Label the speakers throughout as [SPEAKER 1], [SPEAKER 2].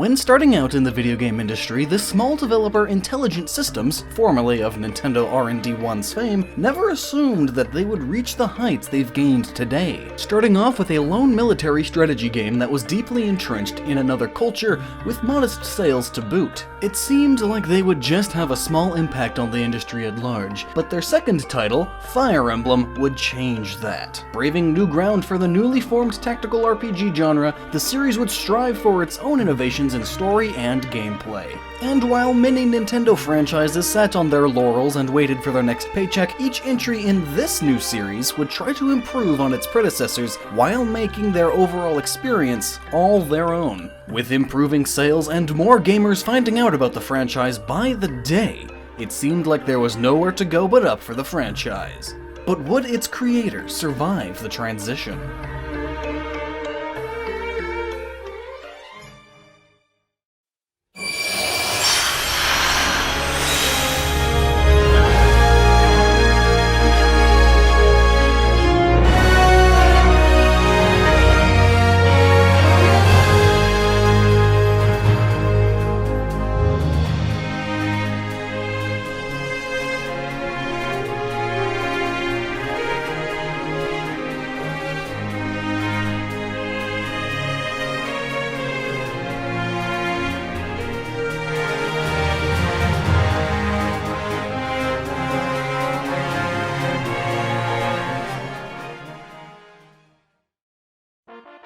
[SPEAKER 1] When starting out in the video game industry, the small developer Intelligent Systems, formerly of Nintendo R&D1's fame, never assumed that they would reach the heights they've gained today. Starting off with a lone military strategy game that was deeply entrenched in another culture with modest sales to boot. It seemed like they would just have a small impact on the industry at large, but their second title, Fire Emblem, would change that. Braving new ground for the newly formed tactical RPG genre, the series would strive for its own innovations in story and gameplay. And while many Nintendo franchises sat on their laurels and waited for their next paycheck, each entry in this new series would try to improve on its predecessors while making their overall experience all their own. With improving sales and more gamers finding out about the franchise by the day, it seemed like there was nowhere to go but up for the franchise. But would its creators survive the transition?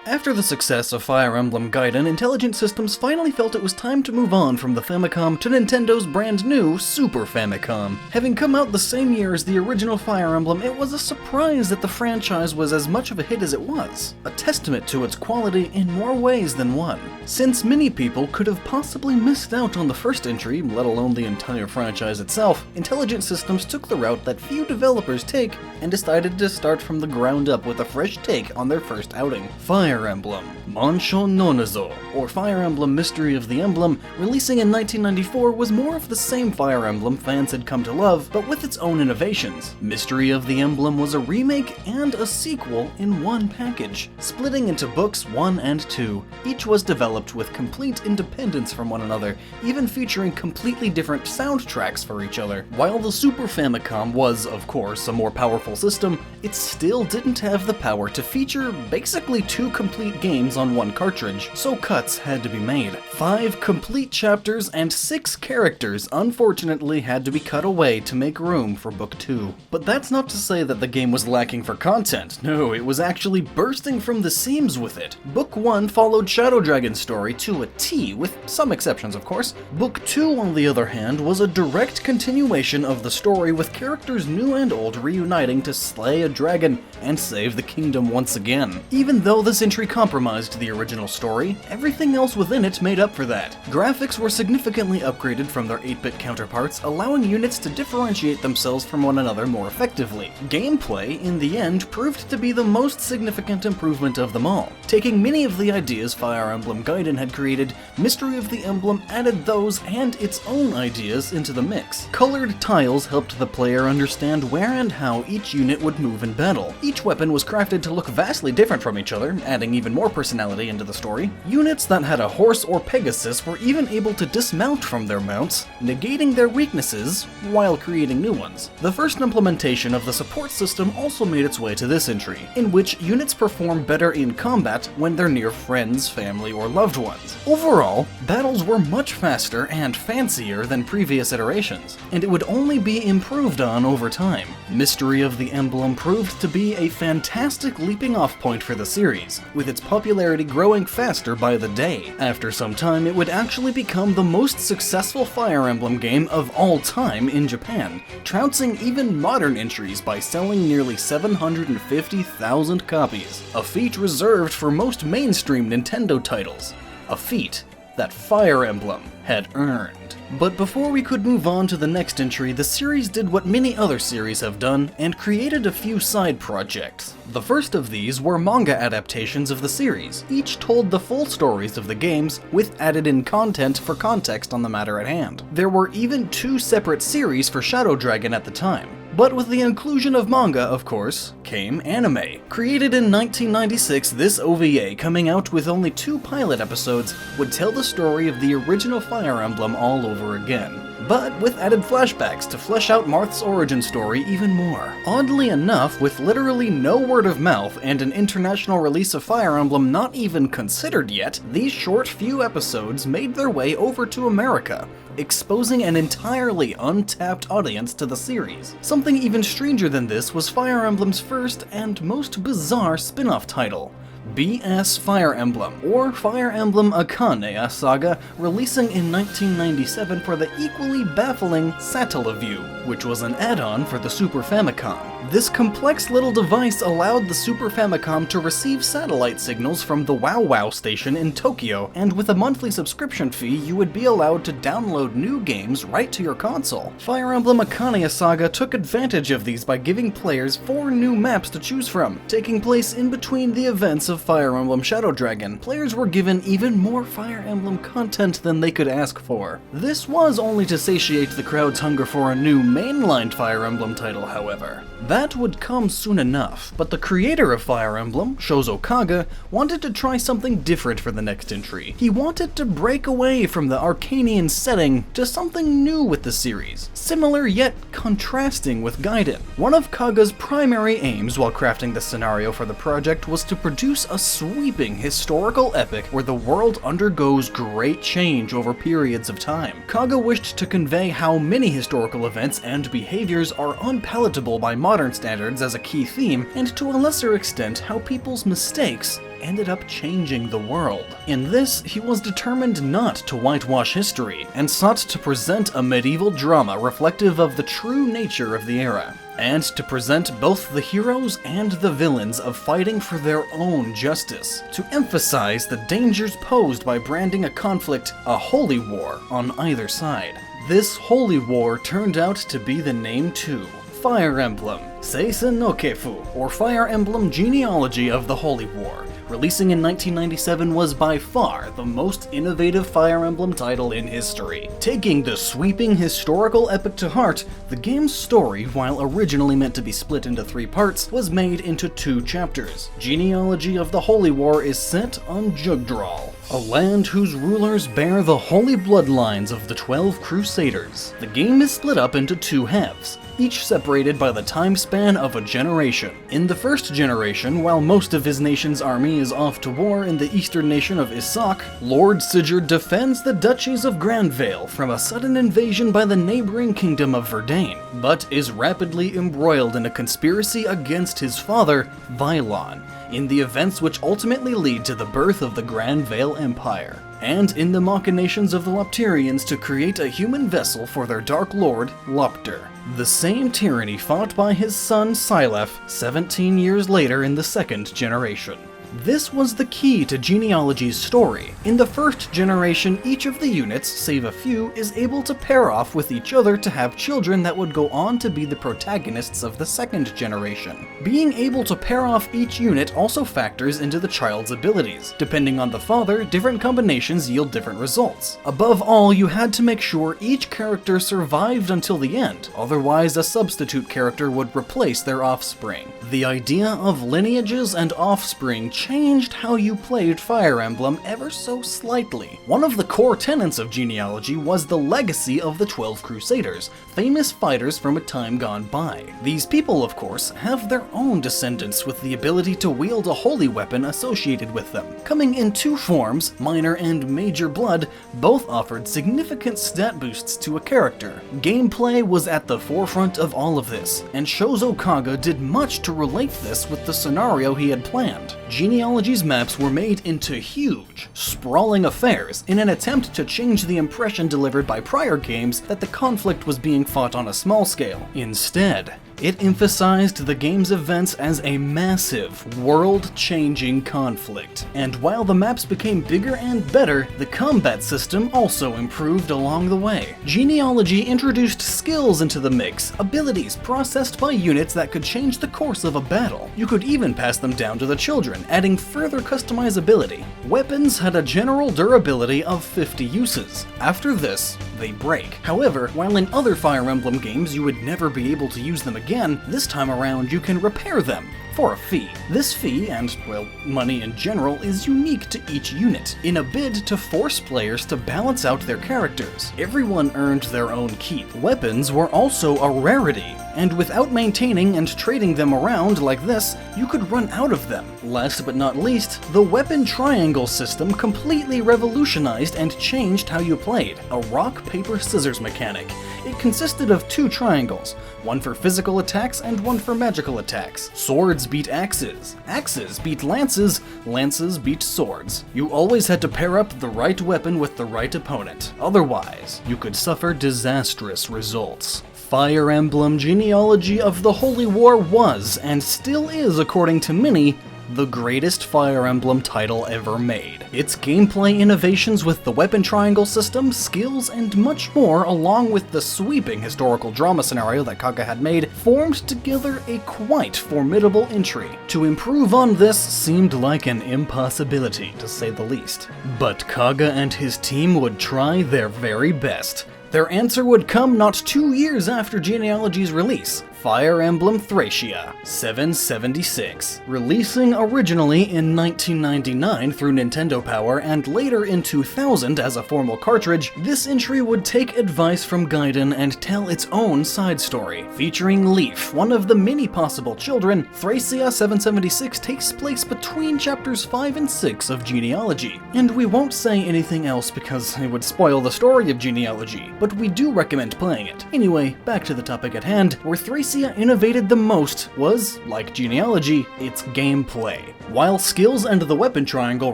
[SPEAKER 1] After the success of Fire Emblem Gaiden, Intelligent Systems finally felt it was time to move on from the Famicom to Nintendo's brand new Super Famicom. Having come out the same year as the original Fire Emblem, it was a surprise that the franchise was as much of a hit as it was, a testament to its quality in more ways than one. Since many people could have possibly missed out on the first entry, let alone the entire franchise itself, Intelligent Systems took the route that few developers take and decided to start from the ground up with a fresh take on their first outing. Fire Emblem Manshou no Nazo, or Fire Emblem Mystery of the Emblem, releasing in 1994, was more of the same Fire Emblem fans had come to love, but with its own innovations. Mystery of the Emblem was a remake and a sequel in one package, splitting into books 1 and 2. Each was developed with complete independence from one another, even featuring completely different soundtracks for each other. While the Super Famicom was, of course, a more powerful system, it still didn't have the power to feature basically two complete games on one cartridge, so cuts had to be made. 5 complete chapters and 6 characters unfortunately had to be cut away to make room for Book 2. But that's not to say that the game was lacking for content. No, it was actually bursting from the seams with it. Book 1 followed Shadow Dragon's story to a T, with some exceptions of course. Book 2, on the other hand, was a direct continuation of the story, with characters new and old reuniting to slay a dragon and save the kingdom once again. Even though this entry compromised the original story, everything else within it made up for that. Graphics were significantly upgraded from their 8-bit counterparts, allowing units to differentiate themselves from one another more effectively. Gameplay, in the end, proved to be the most significant improvement of them all. Taking many of the ideas Fire Emblem Gaiden had created, Mystery of the Emblem added those and its own ideas into the mix. Colored tiles helped the player understand where and how each unit would move in battle. Each weapon was crafted to look vastly different from each other, adding even more personality into the story. Units that had a horse or Pegasus were even able to dismount from their mounts, negating their weaknesses while creating new ones. The first implementation of the support system also made its way to this entry, in which units perform better in combat when they're near friends, family, or loved ones. Overall, battles were much faster and fancier than previous iterations, and it would only be improved on over time. Mystery of the Emblem proved to be a fantastic leaping-off point for the series, with its popularity growing faster by the day. After some time, it would actually become the most successful Fire Emblem game of all time in Japan, trouncing even modern entries by selling nearly 750,000 copies, a feat reserved for most mainstream Nintendo titles, a feat that Fire Emblem had earned. But before we could move on to the next entry, the series did what many other series have done, and created a few side projects. The first of these were manga adaptations of the series. Each told the full stories of the games, with added-in content for context on the matter at hand. There were even 2 separate series for Shadow Dragon at the time. But with the inclusion of manga, of course, came anime. Created in 1996, this OVA, coming out with only 2 pilot episodes, would tell the story of the original Fire Emblem all over again, but with added flashbacks to flesh out Marth's origin story even more. Oddly enough, with literally no word of mouth and an international release of Fire Emblem not even considered yet, these short few episodes made their way over to America, exposing an entirely untapped audience to the series. Something even stranger than this was Fire Emblem's first and most bizarre spin-off title, BS Fire Emblem, or Fire Emblem Akane Saga, releasing in 1997 for the equally baffling Satellaview, which was an add-on for the Super Famicom. This complex little device allowed the Super Famicom to receive satellite signals from the Wow Wow station in Tokyo, and with a monthly subscription fee, you would be allowed to download new games right to your console. Fire Emblem Akane Saga took advantage of these by giving players 4 new maps to choose from, taking place in between the events of Fire Emblem Shadow Dragon. Players were given even more Fire Emblem content than they could ask for. This was only to satiate the crowd's hunger for a new mainline Fire Emblem title, however. That would come soon enough, but the creator of Fire Emblem, Shozo Kaga, wanted to try something different for the next entry. He wanted to break away from the Arcanian setting to something new with the series, similar yet contrasting with Gaiden. One of Kaga's primary aims while crafting the scenario for the project was to produce a sweeping historical epic where the world undergoes great change over periods of time. Kaga wished to convey how many historical events and behaviors are unpalatable by modern standards as a key theme, and to a lesser extent how people's mistakes ended up changing the world. In this, he was determined not to whitewash history, and sought to present a medieval drama reflective of the true nature of the era, and to present both the heroes and the villains of fighting for their own justice, to emphasize the dangers posed by branding a conflict a holy war on either side. This holy war turned out to be the name too: Fire Emblem Seisen no Kefu, or Fire Emblem Genealogy of the Holy War. Releasing in 1997 was by far the most innovative Fire Emblem title in history. Taking the sweeping historical epic to heart, the game's story, while originally meant to be split into 3 parts, was made into 2 chapters. Genealogy of the Holy War is set on Jugdral, a land whose rulers bear the holy bloodlines of the 12 Crusaders. The game is split up into 2 halves, each separated by the time span of a generation. In the first generation, while most of his nation's army is off to war in the eastern nation of Isak, Lord Sigurd defends the duchies of Grandvale from a sudden invasion by the neighboring kingdom of Verdane, but is rapidly embroiled in a conspiracy against his father, Vylon, in the events which ultimately lead to the birth of the Grandvale Empire, and in the machinations of the Lopterians to create a human vessel for their Dark Lord, Lopter. The same tyranny fought by his son Syleth 17 years later in the second generation. This was the key to Genealogy's story. In the first generation, each of the units, save a few, is able to pair off with each other to have children that would go on to be the protagonists of the second generation. Being able to pair off each unit also factors into the child's abilities. Depending on the father, different combinations yield different results. Above all, you had to make sure each character survived until the end, otherwise a substitute character would replace their offspring. The idea of lineages and offspring changed how you played Fire Emblem ever so slightly. One of the core tenets of Genealogy was the legacy of the 12 Crusaders, famous fighters from a time gone by. These people, of course, have their own descendants with the ability to wield a holy weapon associated with them. Coming in 2 forms, Minor and Major Blood, both offered significant stat boosts to a character. Gameplay was at the forefront of all of this, and Shozo Kaga did much to relate this with the scenario he had planned. Genealogy's maps were made into huge, sprawling affairs in an attempt to change the impression delivered by prior games that the conflict was being fought on a small scale. Instead, it emphasized the game's events as a massive, world-changing conflict. And while the maps became bigger and better, the combat system also improved along the way. Genealogy introduced skills into the mix, abilities processed by units that could change the course of a battle. You could even pass them down to the children, adding further customizability. Weapons had a general durability of 50 uses. After this, they break. However, while in other Fire Emblem games you would never be able to use them again, this time around you can repair them for a fee. This fee, and, well, money in general, is unique to each unit, in a bid to force players to balance out their characters. Everyone earned their own keep. Weapons were also a rarity, and without maintaining and trading them around like this, you could run out of them. Last but not least, the weapon triangle system completely revolutionized and changed how you played, a rock, paper, scissors mechanic. It consisted of 2 triangles, one for physical attacks and one for magical attacks. Swords beat axes, axes beat lances, lances beat swords. You always had to pair up the right weapon with the right opponent, otherwise you could suffer disastrous results. Fire Emblem Genealogy of the Holy War was, and still is according to many, the greatest Fire Emblem title ever made. Its gameplay innovations with the weapon triangle system, skills, and much more, along with the sweeping historical drama scenario that Kaga had made, formed together a quite formidable entry. To improve on this seemed like an impossibility, to say the least. But Kaga and his team would try their very best. Their answer would come not 2 years after Genealogy's release, Fire Emblem Thracia 776. Releasing originally in 1999 through Nintendo Power and later in 2000 as a formal cartridge, this entry would take advice from Gaiden and tell its own side story. Featuring Leaf, one of the many possible children, Thracia 776 takes place between chapters 5 and 6 of Genealogy. And we won't say anything else because it would spoil the story of Genealogy, but we do recommend playing it. Anyway, back to the topic at hand, where Thracia innovated the most was, like Genealogy, its gameplay. While skills and the weapon triangle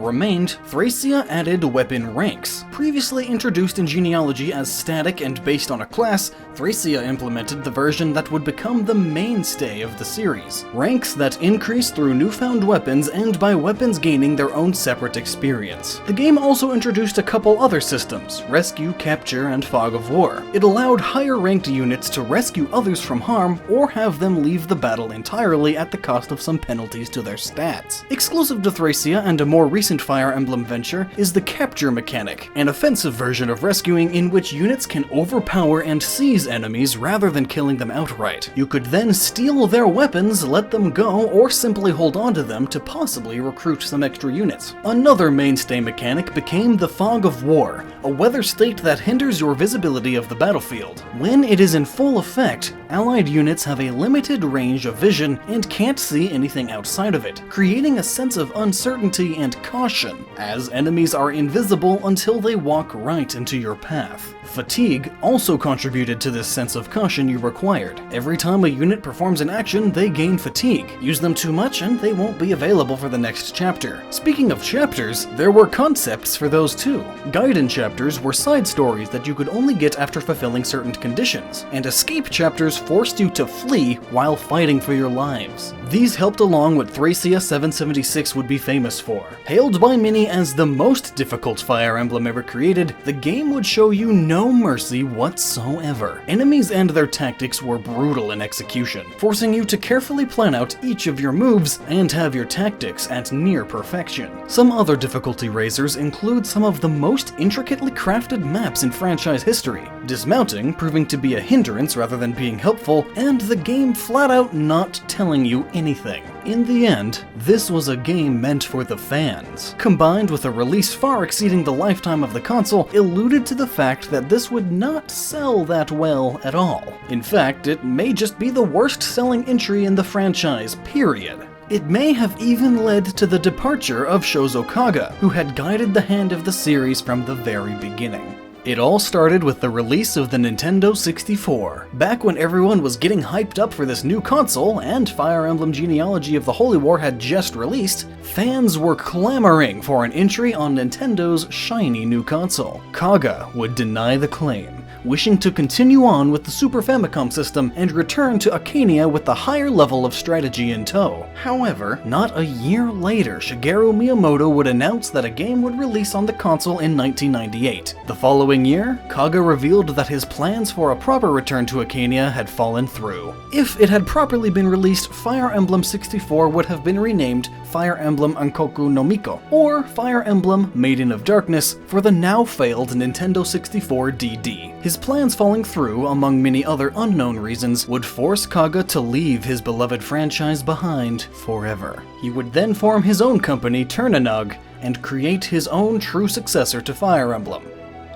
[SPEAKER 1] remained, Thracia added weapon ranks. Previously introduced in Genealogy as static and based on a class, Thracia implemented the version that would become the mainstay of the series. Ranks that increase through newfound weapons and by weapons gaining their own separate experience. The game also introduced a couple other systems, Rescue, Capture, and Fog of War. It allowed higher ranked units to rescue others from harm or have them leave the battle entirely at the cost of some penalties to their stats. Exclusive to Thracia and a more recent Fire Emblem venture is the Capture mechanic, an offensive version of rescuing in which units can overpower and seize enemies rather than killing them outright. You could then steal their weapons, let them go, or simply hold on to them to possibly recruit some extra units. Another mainstay mechanic became the Fog of War, a weather state that hinders your visibility of the battlefield. When it is in full effect, allied units have a limited range of vision and can't see anything outside of it, creating a sense of uncertainty and caution, as enemies are invisible until they walk right into your path. Fatigue also contributed to this sense of caution you required. Every time a unit performs an action, they gain fatigue. Use them too much and they won't be available for the next chapter. Speaking of chapters, there were concepts for those too. Gaiden chapters were side stories that you could only get after fulfilling certain conditions, and escape chapters forced you to flee while fighting for your lives. These helped along what Thracia 776 would be famous for. Hailed by many as the most difficult Fire Emblem ever created, the game would show you no mercy whatsoever. Enemies and their tactics were brutal in execution, forcing you to carefully plan out each of your moves and have your tactics at near perfection. Some other difficulty raisers include some of the most intricately crafted maps in franchise history, dismounting proving to be a hindrance rather than being helpful, and the game flat out not telling you anything. In the end, this was a game meant for the fans. Combined with a release far exceeding the lifetime of the console, alluded to the fact that this would not sell that well at all. In fact, it may just be the worst selling entry in the franchise, period. It may have even led to the departure of Shozo Kaga, who had guided the hand of the series from the very beginning. It all started with the release of the Nintendo 64. Back when everyone was getting hyped up for this new console, and Fire Emblem Genealogy of the Holy War had just released, fans were clamoring for an entry on Nintendo's shiny new console. Kaga would deny the claim, wishing to continue on with the Super Famicom system and return to Acania with the higher level of strategy in tow. However, not a year later, Shigeru Miyamoto would announce that a game would release on the console in 1998. The following year, Kaga revealed that his plans for a proper return to Acania had fallen through. If it had properly been released, Fire Emblem 64 would have been renamed Fire Emblem Ankoku no Miko, or Fire Emblem Maiden of Darkness for the now-failed Nintendo 64 DD. His plans falling through, among many other unknown reasons, would force Kaga to leave his beloved franchise behind forever. He would then form his own company, Turnanog, and create his own true successor to Fire Emblem,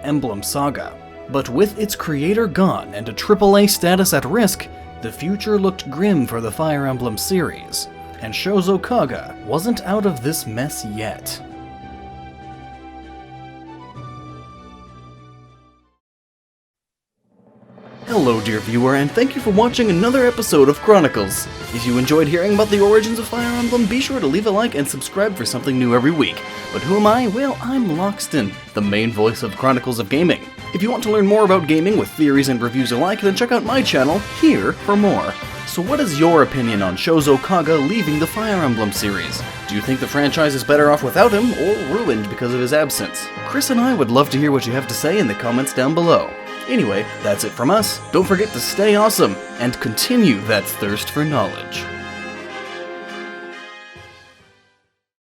[SPEAKER 1] Emblem Saga. But with its creator gone and a AAA status at risk, the future looked grim for the Fire Emblem series, and Shozo Kaga wasn't out of this mess yet. Hello dear viewer, and thank you for watching another episode of Chronicles. If you enjoyed hearing about the origins of Fire Emblem, be sure to leave a like and subscribe for something new every week. But who am I? Well, I'm Lockstin, the main voice of Chronicles of Gaming. If you want to learn more about gaming with theories and reviews alike, then check out my channel here for more. So what is your opinion on Shozo Kaga leaving the Fire Emblem series? Do you think the franchise is better off without him, or ruined because of his absence? Chris and I would love to hear what you have to say in the comments down below. Anyway, that's it from us. Don't forget to stay awesome, and continue that thirst for knowledge.